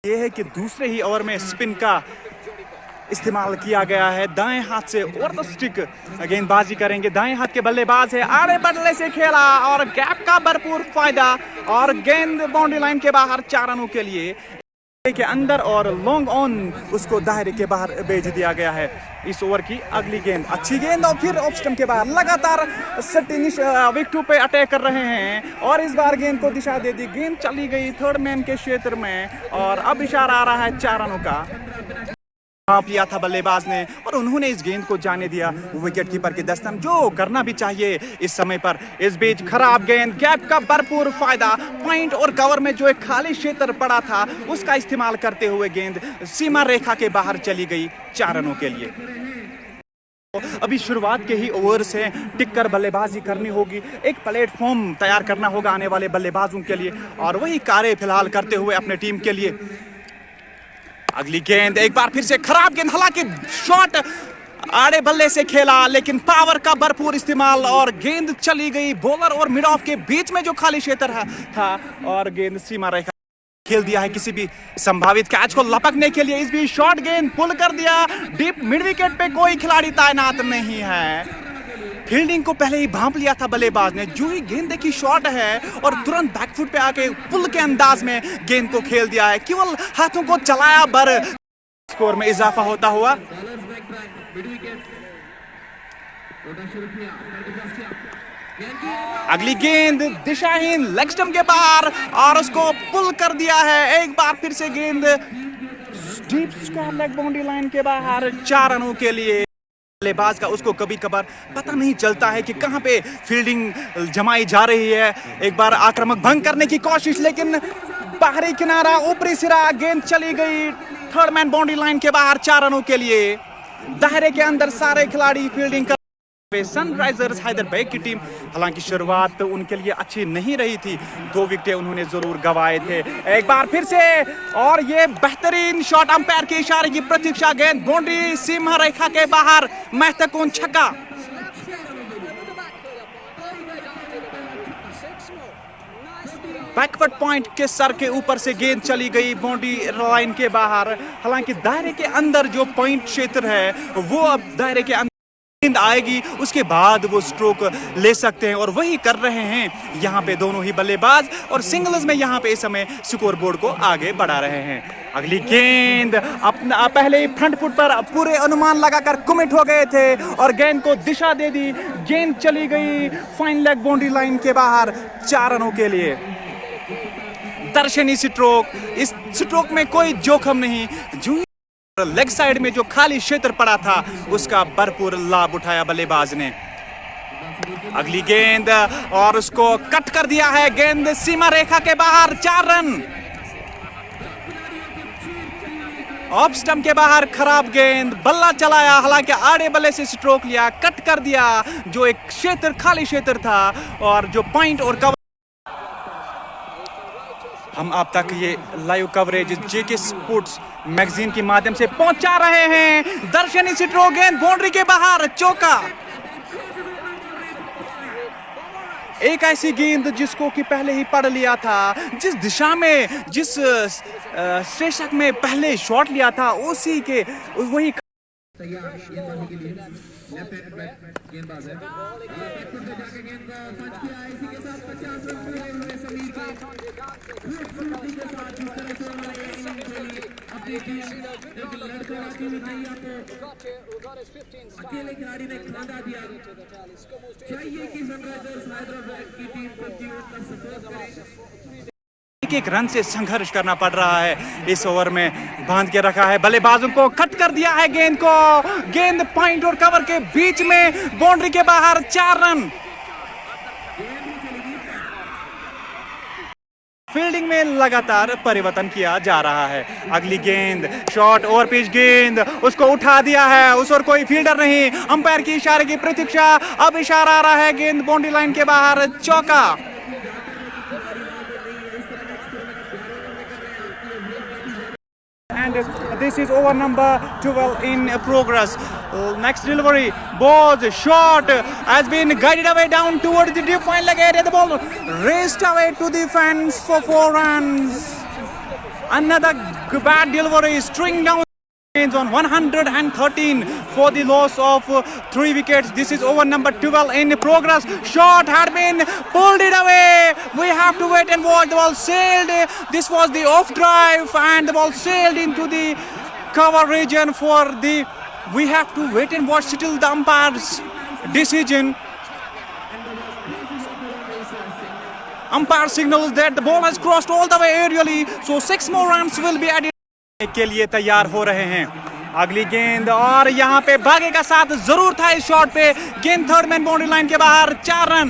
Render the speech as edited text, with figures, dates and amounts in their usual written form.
ये है कि दूसरे ही ओवर में स्पिन का इस्तेमाल किया गया है। दाएं हाथ से ऑर्थोस्टिक गेंदबाजी करेंगे। दाएं हाथ के बल्लेबाज है, आड़े बल्ले से खेला और गैप का भरपूर फायदा और गेंद बाउंड्री लाइन के बाहर 4 रनों के लिए के अंदर और लॉन्ग ऑन उसको दायरे के बाहर भेज दिया गया है। इस ओवर की अगली गेंद अच्छी गेंद और फिर ऑफ स्टंप के बाहर लगातार सटिनिश विकेट पे अटैक कर रहे हैं और इस बार गेंद को दिशा दे दी। गेंद चली गई थर्ड मैन के क्षेत्र में और अब इशारा आ रहा है 4 रनों का। भांप लिया था बल्लेबाज ने और उन्होंने इस गेंद को जाने दिया विकेट कीपर के दस्तन, जो करना भी चाहिए इस समय पर। इस बीच खराब गेंद, गैप का भरपूर फायदा, पॉइंट और कवर में जो एक खाली क्षेत्र पड़ा था उसका इस्तेमाल करते हुए गेंद सीमा रेखा के बाहर चली गई 4 रनों के लिए। अभी शुरुआत के ही ओवर से टिककर बल्लेबाजी करनी होगी, एक प्लेटफॉर्म तैयार करना होगा आने वाले बल्लेबाजों के लिए और वही कार्य फिलहाल करते हुए अपने टीम के लिए। अगली गेंद एक बार फिर से खराब गेंद, हालांकि शॉट आड़े बल्ले से खेला लेकिन पावर का भरपूर इस्तेमाल और गेंद चली गई बॉलर और मिड ऑफ के बीच में जो खाली क्षेत्र था और गेंद सीमा रेखा खेल दिया है किसी भी संभावित कैच को लपकने के लिए। इस बीच शॉर्ट गेंद पुल कर दिया, डीप मिड विकेट पे कोई खिलाड़ी तैनात नहीं है। फील्डिंग को पहले ही भांप लिया था बल्लेबाज ने, जो ही गेंद देखी शॉट है और तुरंत बैकफुट पे आके पुल के अंदाज में गेंद को खेल दिया है। केवल हाथों को चलाया बर स्कोर में इजाफा होता हुआ। अगली गेंद दिशाहीन लेग स्टंप के बाहर और उसको पुल कर दिया है। एक बार फिर से गेंद deep square leg boundary line के बाहर 4 रनों के लिए। बल्लेबाज का उसको कभी कभार पता नहीं चलता है कि कहां पे फील्डिंग जमाई जा रही है। एक बार आक्रामक भंग करने की कोशिश लेकिन बाहरी किनारा ऊपरी सिरा, गेंद चली गई थर्ड मैन बाउंड्री लाइन के बाहर 4 रनों के लिए। दायरे के अंदर सारे खिलाड़ी फील्डिंग कर सनराइजर्स हैदराबाद की टीम, हालांकि शुरुआत तो उनके लिए अच्छी नहीं रही थी, 2 विकेटें उन्होंने जरूर गंवाए थे। एक बार फिर से और ये बेहतरीन शॉट, अंपायर के इशारे की प्रतीक्षा, गेंद बाउंड्री सीमा रेखा के बाहर, महत्वपूर्ण छक्का। बैकवर्ड पॉइंट के सर के ऊपर से गेंद चली गई बाउंड्री लाइन के बाहर। हालांकि दायरे के अंदर जो पॉइंट क्षेत्र है वो अब दायरे के अंदर गेंद आएगी उसके बाद वो स्ट्रोक ले सकते हैं और वही कर रहे हैं यहाँ पे दोनों ही बल्लेबाज और सिंगल्स में यहाँ पे इस समय स्कोर बोर्ड को आगे बढ़ा रहे हैं। अगली गेंद अपना पहले ही फ्रंट फुट पर पूरे अनुमान लगाकर कमिट हो गए थे और गेंद को दिशा दे दी। गेंद चली गई फाइन लेग बाउंड्री लाइन के बाहर 4 रनों के लिए। दर्शनी स्ट्रोक, इस स्ट्रोक में कोई जोखिम नहीं, जो लेग साइड में जो खाली क्षेत्र पड़ा था उसका भरपूर लाभ उठाया बल्लेबाज ने। अगली गेंद और उसको कट कर दिया है, गेंद सीमा रेखा के बाहर 4 रन। ऑफ स्टंप के बाहर खराब गेंद, बल्ला चलाया, हालांकि आड़े बल्ले से स्ट्रोक लिया, कट कर दिया जो एक क्षेत्र खाली क्षेत्र था और जो पॉइंट और कवर। हम आप तक ये लाइव कवरेज जेके स्पोर्ट्स मैगजीन के माध्यम से पहुंचा रहे हैं। दर्शनी स्ट्रोक, गेंद बाउंड्री के बाहर, चौका। एक ऐसी गेंद जिसको कि पहले ही पढ़ लिया था, जिस दिशा में जिस शीर्षक में पहले शॉट लिया था उसी के वही तैयार गेंदबाजी के लिए लेफ्ट हैंड गेंदबाज है। बैकफुट पे जाके गेंद पंच किया है, इसी के साथ 50 रन पूरे हुए समीर के के साथ जिस तरह से उन्होंने अपनी टीम एक लड़खड़ाती हुई तैयार को अकेले खिलाड़ी ने खाना दिया। चाहिए कि सनराइजर्स हैदराबाद की टीम को जीवन का सपोर्ट करे। एक रन से संघर्ष करना पड़ रहा है, इस ओवर में बांध के रखा है बल्लेबाजों को, कट कर दिया है गेंद को, गेंद पॉइंट और कवर के बीच में बाउंड्री के बाहर 4 रन। फील्डिंग में लगातार परिवर्तन किया जा रहा है। अगली गेंद शॉट ओवर पिच गेंद, उसको उठा दिया है, उस और कोई फील्डर नहीं, अंपायर की इशारे की प्रतीक्षा। अब इशारा आ रहा है, गेंद बाउंड्री लाइन के बाहर, चौका। And this is over number 12 in progress. Next delivery, ball shot has been guided away down towards the deep fine leg area. The ball raced away to the fence for 4 runs. Another bad delivery, string down on 113 for the loss of 3 wickets. This is over number 12 in progress. Shot had been pulled it away. We have to wait and watch. The ball sailed. This was the off drive and the ball sailed into the cover region for the. We have to wait and watch till the umpire's decision. Umpire signals that the ball has crossed all the way aerially, so 6 more runs will be added. के लिए तैयार हो रहे हैं अगली गेंद और यहाँ पे भागे का साथ जरूर था इस शॉट पे। गेंद थर्ड मैन बाउंड्री लाइन के बाहर, 4 रन।